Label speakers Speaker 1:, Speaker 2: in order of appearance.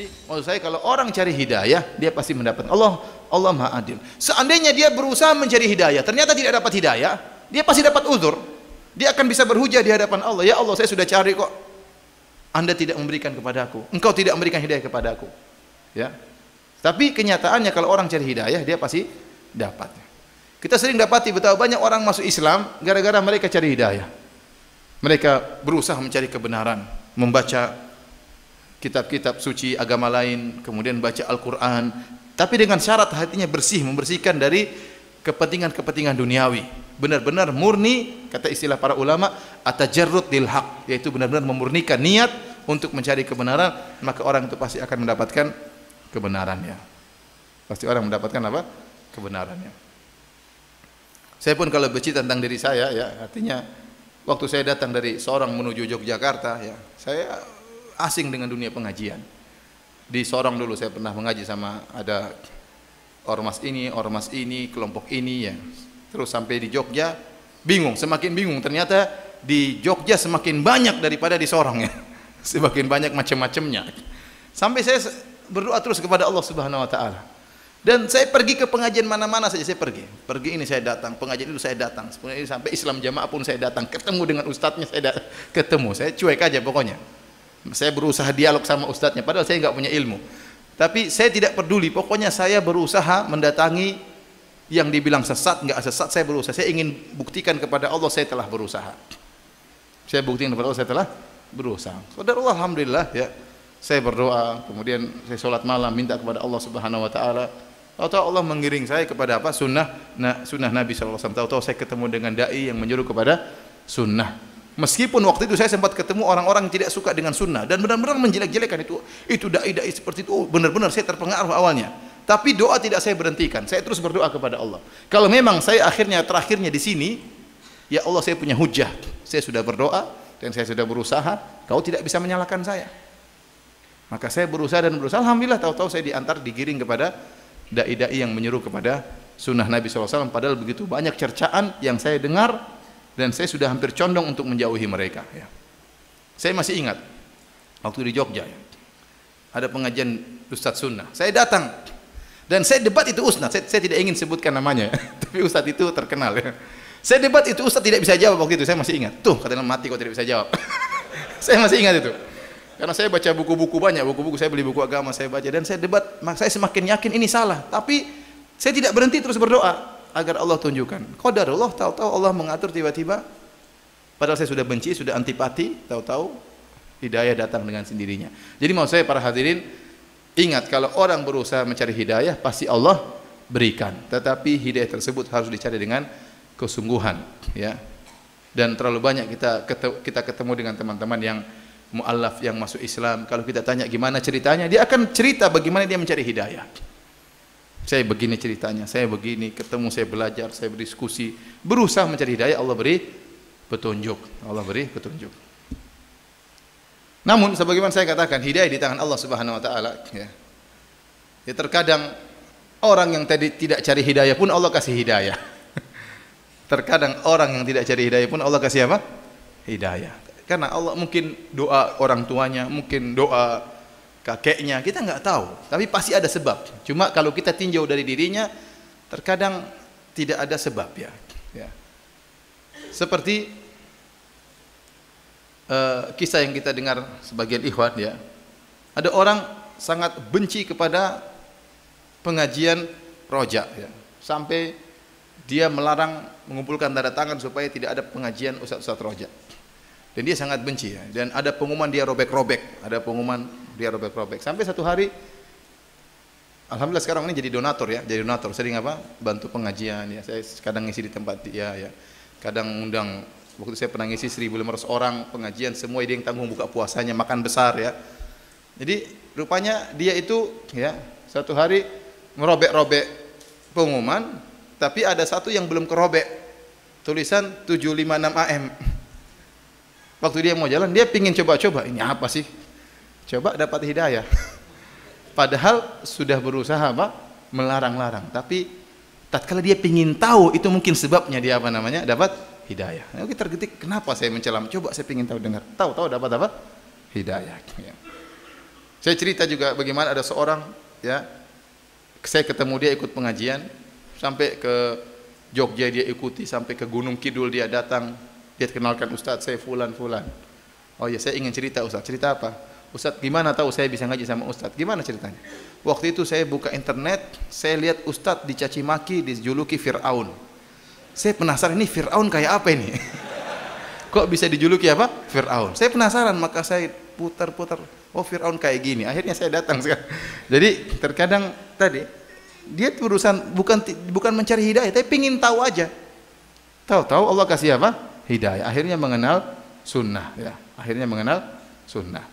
Speaker 1: Jadi maksud saya kalau orang cari hidayah, dia pasti mendapat. Allah Maha Adil. Seandainya dia berusaha mencari hidayah, ternyata tidak dapat hidayah, dia pasti dapat uzur. Dia akan bisa berhujah di hadapan Allah. Ya Allah, saya sudah cari kok. Anda tidak memberikan kepadaku. Engkau tidak memberikan hidayah kepadaku. Ya. Tapi kenyataannya kalau orang cari hidayah, dia pasti dapat. Kita sering dapati betapa banyak orang masuk Islam gara-gara mereka cari hidayah. Mereka berusaha mencari kebenaran, membaca kitab-kitab suci agama lain, kemudian baca Al-Quran, tapi dengan syarat hatinya bersih, membersihkan dari kepentingan-kepentingan duniawi. Benar-benar murni, kata istilah para ulama, atajarrud lil haq, yaitu benar-benar memurnikan niat untuk mencari kebenaran, maka orang itu pasti akan mendapatkan kebenarannya. Pasti orang mendapatkan apa? Kebenarannya. Saya pun kalau bercerita tentang diri saya, ya, artinya waktu saya datang dari Sorong menuju Yogyakarta, ya, saya asing dengan dunia pengajian. Di Sorong dulu saya pernah mengaji sama ada ormas ini, kelompok ini, ya. Terus sampai di Jogja, bingung, semakin bingung. Ternyata di Jogja semakin banyak daripada di Sorong, ya. Semakin banyak macam-macamnya. Sampai saya berdoa terus kepada Allah Subhanahu Wa Taala. Dan saya pergi ke pengajian mana-mana saja saya pergi. Pergi ini saya datang, pengajian itu saya datang. Sampai Islam Jamaah pun saya datang. Ketemu dengan ustadznya saya ketemu. Saya cuek aja pokoknya. Saya berusaha dialog sama ustadznya. Padahal saya nggak punya ilmu. Tapi saya tidak peduli. Pokoknya saya berusaha mendatangi yang dibilang sesat, nggak sesat. Saya berusaha. Saya ingin buktikan kepada Allah saya telah berusaha. Saya buktikan kepada Allah saya telah berusaha. Saudara Allah, alhamdulillah, ya. Saya berdoa, kemudian saya sholat malam minta kepada Allah Subhanahu Wa Taala. Tahu-tahu Allah mengiring saya kepada apa? Sunnah Nabi SAW. Tahu-tahu saya ketemu dengan dai yang menyuruh kepada sunnah. Meskipun waktu itu saya sempat ketemu orang-orang yang tidak suka dengan sunnah dan benar-benar menjelek-jelekan itu dai-dai seperti itu. Benar-benar saya terpengaruh awalnya. Tapi doa tidak saya berhentikan. Saya terus berdoa kepada Allah. Kalau memang saya terakhirnya di sini, ya Allah, saya punya hujah. Saya sudah berdoa dan saya sudah berusaha. Kau tidak bisa menyalahkan saya. Maka saya berusaha dan berusaha. Alhamdulillah, tahu-tahu saya digiring kepada dai-dai yang menyuruh kepada sunnah Nabi SAW. Padahal begitu banyak cercaan yang saya dengar dan saya sudah hampir condong untuk menjauhi mereka, ya. Saya masih ingat waktu di Jogja, ya, ada pengajian Ustadz Sunnah. Saya datang dan saya debat itu Ustadz. Saya tidak ingin sebutkan namanya, tapi Ustadz itu terkenal, ya. Saya debat itu Ustadz tidak bisa jawab waktu itu. Saya masih ingat. Tuh, katanya mati kok tidak bisa jawab. Saya masih ingat itu. Karena saya baca buku-buku banyak, buku-buku saya beli buku agama, saya baca dan saya debat, maka saya semakin yakin ini salah. Tapi saya tidak berhenti, terus berdoa agar Allah tunjukkan. Qadarullah, tahu-tahu Allah mengatur tiba-tiba. Padahal saya sudah benci, sudah antipati, tahu-tahu hidayah datang dengan sendirinya. Jadi mau saya para hadirin, ingat kalau orang berusaha mencari hidayah, pasti Allah berikan. Tetapi hidayah tersebut harus dicari dengan kesungguhan, ya. Dan terlalu banyak kita ketemu dengan teman-teman yang mu'allaf yang masuk Islam, kalau kita tanya gimana ceritanya, dia akan cerita bagaimana dia mencari hidayah. Saya begini ceritanya, saya begini, ketemu, saya belajar, saya berdiskusi, berusaha mencari hidayah, Allah beri petunjuk. Allah beri petunjuk. Namun sebagaimana saya katakan, hidayah di tangan Allah Subhanahu Wa Taala, ya. Ya, terkadang orang yang tadi tidak cari hidayah pun Allah kasih hidayah. Terkadang orang yang tidak cari hidayah pun Allah kasih apa? Hidayah. Karena Allah mungkin doa orang tuanya, mungkin doa kakeknya, kita nggak tahu. Tapi pasti ada sebab. Cuma kalau kita tinjau dari dirinya, terkadang tidak ada sebab, ya. Ya. Seperti kisah yang kita dengar sebagian ikhwan, ya. Ada orang sangat benci kepada pengajian rojak, ya. Sampai dia melarang mengumpulkan tanda tangan supaya tidak ada pengajian ustaz-ustaz rojak. Dan dia sangat benci, ya. Dan ada pengumuman dia robek-robek, sampai satu hari, alhamdulillah sekarang ini jadi donatur, ya, sering apa? Bantu pengajian, ya. Saya kadang ngisi di tempat dia, ya. Kadang undang, waktu saya pernah ngisi 1.500 orang pengajian, semua dia yang tanggung buka puasanya, makan besar, ya. Jadi rupanya dia itu, ya, satu hari merobek-robek pengumuman, tapi ada satu yang belum kerobek, tulisan 756 AM. Waktu dia mau jalan, dia pingin coba-coba, ini apa sih? Coba dapat hidayah. Padahal sudah berusaha apa? Melarang-larang. Tapi tatkala dia pingin tahu, itu mungkin sebabnya dia apa namanya? Dapat hidayah. Nah, kita tergetik, kenapa saya mencelam? Coba saya pingin tahu, dengar. Tahu-tahu dapat apa? Hidayah. Ya. Saya cerita juga bagaimana ada seorang, ya, saya ketemu dia ikut pengajian, sampai ke Jogja dia ikuti, sampai ke Gunung Kidul dia datang, dia kenalkan, Ustadz saya fulan. Oh ya, saya ingin cerita Ustadz. Cerita apa? Ustadz, gimana tahu saya bisa ngaji sama Ustadz? Gimana ceritanya? Waktu itu saya buka internet, saya lihat Ustadz dicaci maki, dijuluki Fir'aun. Saya penasaran, ini Fir'aun kayak apa ini? Kok bisa dijuluki apa? Fir'aun. Saya penasaran, maka saya putar. Oh, Fir'aun kayak gini. Akhirnya saya datang sekarang. Jadi terkadang tadi dia berurusan bukan mencari hidayah, tapi pingin tahu aja. Tahu-tahu Allah kasih apa? Hidayah. Akhirnya mengenal sunnah. Ya. Akhirnya mengenal sunnah.